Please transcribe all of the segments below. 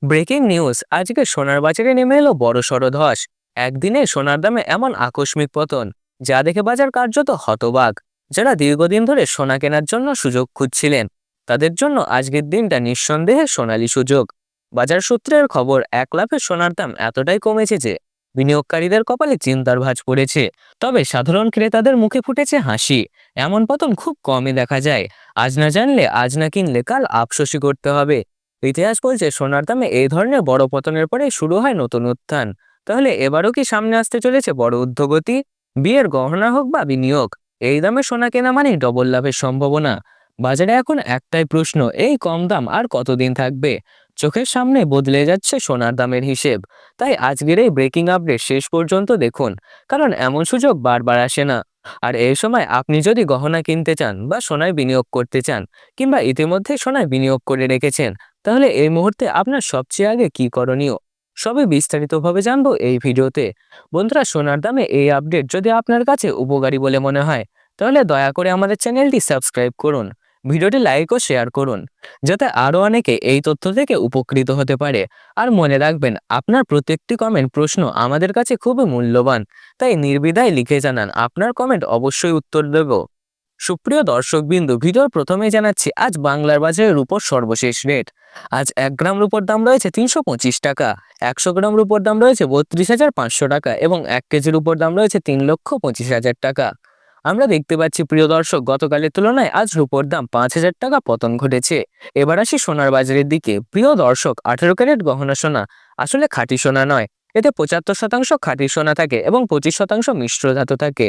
Breaking news, আজকে সোনার বাজারে নেমে এলো বড়সড় ধস। একদিনে সোনার দামে এমন আকস্মিক পতন, যা দেখে বাজার কার্যত হতবাক। যারা দীর্ঘদিন ধরে সোনা কেনার জন্য সুযোগ খুঁজছিলেন, তাদের জন্য আজকের দিনটা নিঃসন্দেহে সোনালী সুযোগ। বাজার সূত্রের খবর, এক লাফে সোনার দাম এতটাই কমেছে যে বিনিয়োগকারীদের কপালে চিন্তার ভাঁজ পড়েছে। তবে সাধারণ ক্রেতাদের মুখে ফুটেছে হাসি। এমন পতন খুব কমই দেখা যায়। আজ না জানলে, আজ না কিনলে কাল আফসোসই করতে হবে। ইতিহাস বলছে সোনার দামে এই ধরনের বড় পতনের পরে শুরু হয় নতুন উত্থান। তাহলে এবারও কি সামনে আসতে চলেছে বড় ঊর্ধ্বগতি? বিয়ের গহনা হোক বা বিনিয়োগ, এই দামে সোনা কেনা মানেই ডবল লাভের সম্ভাবনা। বাজারে এখন একটাই প্রশ্ন, এই কম দাম আর কতদিন থাকবে? চোখের সামনে বদলে যাচ্ছে সোনার দামের হিসেব। তাই আজকের এই ব্রেকিং আপডেট শেষ পর্যন্ত দেখুন, কারণ এমন সুযোগ বারবার আসে না। আর এই সময় আপনি যদি গহনা কিনতে চান বা সোনায় বিনিয়োগ করতে চান, কিংবা ইতিমধ্যে সোনায় বিনিয়োগ করে রেখেছেন, তাহলে এই মুহূর্তে আপনার সবচেয়ে আগে কি করণীয়, সবই বিস্তারিতভাবে জানবো এই ভিডিওতে। বন্ধুরা, সোনার দামে এই আপডেট যদি আপনার কাছে উপকারী বলে মনে হয়, তাহলে দয়া করে আমাদের চ্যানেলটি সাবস্ক্রাইব করুন, ভিডিওটি লাইক ও শেয়ার করুন, যাতে আরও অনেকে এই তথ্য থেকে উপকৃত হতে পারে। আর মনে রাখবেন, আপনার প্রত্যেকটি কমেন্ট প্রশ্ন আমাদের কাছে খুবই মূল্যবান, তাই নির্দ্বিধায় লিখে জানান, আপনার কমেন্ট অবশ্যই উত্তর দেব। সুপ্রিয় দর্শকবিন্দু, ভিডিওর প্রথমেই জানাচ্ছি আজ বাংলার বাজারে রূপোর সর্বশেষ রেট। আজ 1 গ্রাম রূপোর দাম রয়েছে 325 টাকা, 100 গ্রাম রূপোর দাম রয়েছে 32,500 টাকা এবং 1 কেজি রূপোর দাম রয়েছে 3,25,000 টাকা। আমরা দেখতে পাচ্ছি প্রিয় দর্শক, গতকালের তুলনায় আজ রূপোর দাম 5,000 টাকা পতন ঘটেছে। এবার আসি সোনার বাজারের দিকে। প্রিয় দর্শক, 18 ক্যারেট গহনা সোনা আসলে খাঁটি সোনা নয়। এতে 75% খাঁটি সোনা থাকে এবং 25% মিশ্র ধাতু থাকে,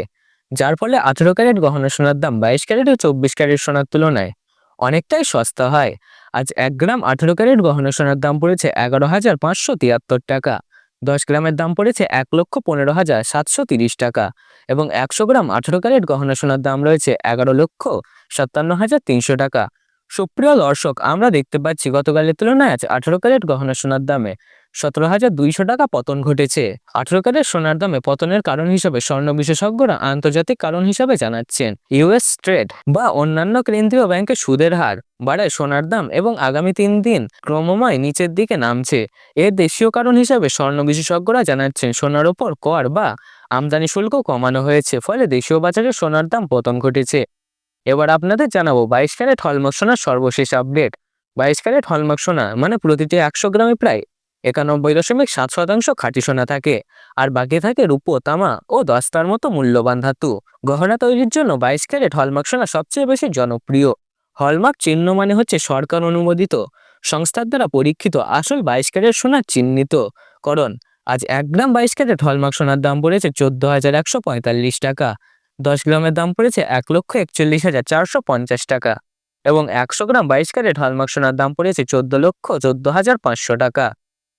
যার ফলে 18 ক্যারেট গহনা সোনার দাম 22 ক্যারেট ও 24 ক্যারেট সোনার তুলনায় অনেকটাই সস্তা হয়। আজ 1 গ্রাম 18 ক্যারেট গহনা সোনার দাম পড়েছে 11,573 টাকা, 10 গ্রামের দাম পড়েছে 1,15,730 টাকা এবং 100 গ্রাম 18 ক্যারেট গহনা সোনার দাম রয়েছে 11,57,300 টাকা। সুপ্রিয় দর্শক, আমরা দেখতে পাচ্ছি গতকালের তুলনায় আজ 18 ক্যারেট গহনা সোনার দামে 17,200 টাকা পতন ঘটেছে। 18 ক্যারেট সোনার দামে পতনের কারণ হিসেবে স্বর্ণ বিশেষজ্ঞরা আন্তর্জাতিক কারণ হিসাবে জানাচ্ছেন ইউএস ট্রেড বা অন্যান্য কেন্দ্রীয় ব্যাংকের সুদের হার বাড়ায় সোনার দাম এবং আগামী 3 দিন ক্রমময় নিচের দিকে নামছে। এর দেশীয় কারণ হিসাবে স্বর্ণ বিশেষজ্ঞরা জানাচ্ছেন সোনার উপর কর বা আমদানি শুল্ক কমানো হয়েছে, ফলে দেশীয় বাজারে সোনার দাম পতন ঘটেছে। এবার আপনাদের জানাবো 22 ক্যারেট হলমার্ক সোনার সর্বশেষ আপডেট। 22 ক্যারেট হলমার্ক সোনা মানে প্রতিটি 100 গ্রামে প্রায় 91.7% খাঁটি সোনা থাকে, আর বাকি থাকে রূপো, তামা ও দস্তার মতো মূল্যবান ধাতু। গহনা তৈরির জন্য 22 ক্যারেট হলমার্ক সোনা সবচেয়ে বেশি জনপ্রিয়। হলমার্ক চিহ্ন মানে হচ্ছে সরকার অনুমোদিত সংস্থার দ্বারা পরীক্ষিত আসল 22 ক্যারেট সোনার চিহ্নিতকরণ। আজ 1 গ্রাম 22 ক্যারেট হলমার্ক সোনার দাম পড়েছে 14,145 টাকা, 10 গ্রামের দাম পড়েছে 1,41,450 টাকা এবং 100 গ্রাম 22 ক্যারেট হলমার্ক সোনার দাম পড়েছে 14,14,500 টাকা।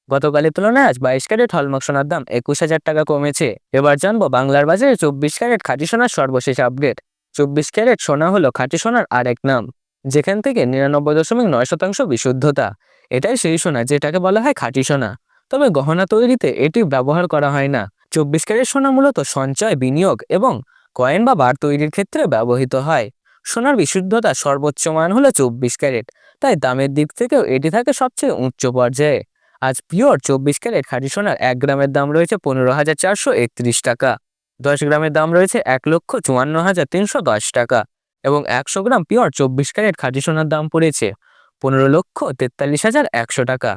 গতকালের তুলনায় আজ 22 ক্যারেট হলমার্ক সোনার দাম 21,000 টাকা কমেছে। এবার জানবো বাংলার বাজারে 24 ক্যারেট খাঁটি সোনার সর্বশেষ আপডেট। 24 ক্যারেট সোনা হলো খাঁটি সোনার আরেক নাম, যেখান থেকে 99.9% বিশুদ্ধতা। এটাই সেই সোনা যেটাকে বলা হয় খাঁটি সোনা, তবে গহনা তৈরিতে এটি ব্যবহার করা হয় না। 24 ক্যারেট সোনা মূলত সঞ্চয়, বিনিয়োগ এবং কয়েন বা বার তৈরির ক্ষেত্রে ব্যবহৃত হয়। সোনার বিশুদ্ধতা সর্বোচ্চ মান হলো 24 ক্যারেট, তাই দামের দিক থেকেও এটি থাকে সবচেয়ে উচ্চ পর্যায়ে। আজ পিওর 24 ক্যারেট খাঁটি সোনার 1 গ্রামের দাম রয়েছে 15,431 টাকা, 10 গ্রামের দাম রয়েছে 1,54,310 টাকা এবং 100 গ্রাম পিওর 24 ক্যারেট খাঁটি সোনার দাম পড়েছে 15,43,100 টাকা।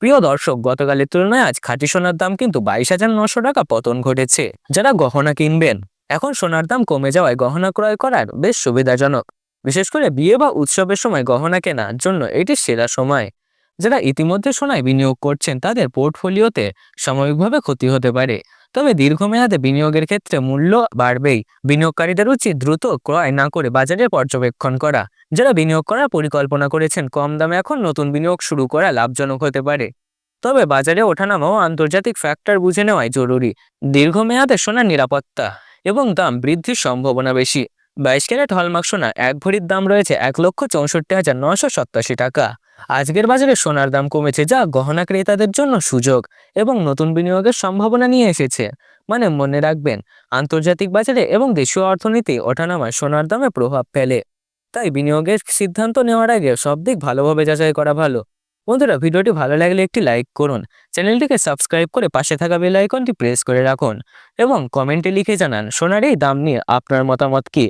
প্রিয় দর্শক, গতকালের তুলনায় আজ খাঁটি সোনার দাম কিন্তু 22,900 টাকা পতন ঘটেছে। যারা গহনা কিনবেন, এখন সোনার দাম কমে যাওয়ায় গহনা ক্রয় করার বেশ সুবিধাজনক। বিশেষ করে বিয়ে বা উৎসবের সময় গহনা কেনার জন্য এটি সেরা সময়। যারা ইতিমধ্যে সোনায় বিনিয়োগ করছেন, তাদের পোর্টফোলিওতে সাময়িকভাবে ক্ষতি হতে পারে, তবে দীর্ঘমেয়াদে বিনিয়োগের ক্ষেত্রে মূল্য বাড়বেই। বিনিয়োগকারীদের উচিত দ্রুত ক্রয় না করে বাজারে পর্যবেক্ষণ করা। যারা বিনিয়োগ করার পরিকল্পনা করেছেন, কম দামে এখন নতুন বিনিয়োগ শুরু করা লাভজনক হতে পারে, তবে বাজারে ওঠানামা ও আন্তর্জাতিক ফ্যাক্টর বুঝে নেওয়াই জরুরি। দীর্ঘমেয়াদে সোনার নিরাপত্তা এবং দাম বৃদ্ধির সম্ভাবনা বেশি। 22 ক্যারেট হলমার্ক সোনা 1 ভরির দাম রয়েছে 1,64,987 টাকা। আজকের বাজারে সোনার দাম কমেছে, যা গহনা ক্রেতাদের জন্য সুযোগ এবং নতুন বিনিয়োগের সম্ভাবনা নিয়ে এসেছে। মানে মনে রাখবেন, আন্তর্জাতিক বাজারে এবং দেশীয় অর্থনীতি ওঠানামায় সোনার দামে প্রভাব ফেলে, তাই বিনিয়োগের সিদ্ধান্ত নেওয়ার আগে সব দিক ভালোভাবে যাচাই করা ভালো। বন্ধুরা, ভিডিওটি ভালো লাগলে একটি লাইক করুন, চ্যানেলটিকে সাবস্ক্রাইব করে পাশে থাকা বেল আইকনটি প্রেস করে রাখুন এবং কমেন্টে লিখে জানান সোনার এই দাম নিয়ে আপনার মতামত কি।